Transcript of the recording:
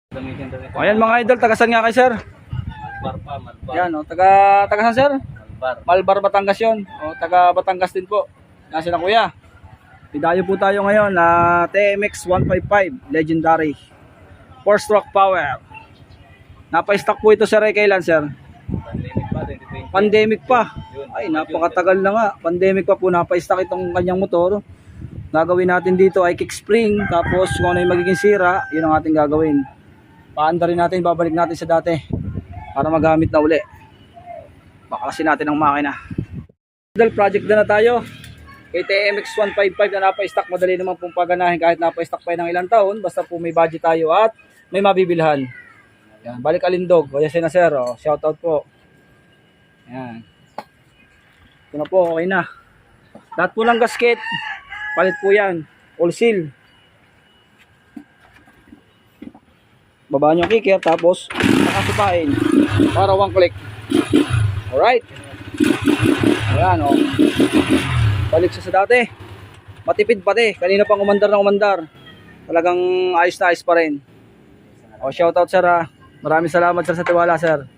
Gamitin din ito. Ayan mga idol, tagasan nga kay sir. Malbar pa, malbar. Yan o, taga saan sir? Malbar. Malbar, Batangas yun. O, taga Batangas din po. Yan sila kuya. Pidayo po tayo ngayon na TMX 155 Legendary 4-stroke power. Napa-stock po ito sir ay kailan sir? Pandemic pa, 2020. Pandemic pa. Yun. Ay, napakatagal na nga. Pandemic pa po, napa-stock itong kanyang motor. Gagawin natin dito ay kick spring. Tapos kung ano yung magiging sira, yun ang ating gagawin. Paanda rin natin, babalik natin sa dati. Para magamit na uli. Baklasin natin ang makina. Project na tayo. Kay TMX 155 na napa-stock, madali naman pong paganahin kahit napa-stock pa ng ilang taon. Basta po may budget tayo at may mabibilhan. Yan, balik Alindog. Kaya si Nasir, oh, shout out po. Yan. Ito na po, okay na. Lahat po ng gasket, palit po yan. All seal. Baba nyo kicker, tapos nakasupain. Para one click. Alright. Ayan, oh. Balik siya sa dati. Matipid pati. Kanina pang umandar na umandar. Talagang ayos na ayos pa rin. O, shout out sir ha. Maraming salamat sir sa tiwala sir.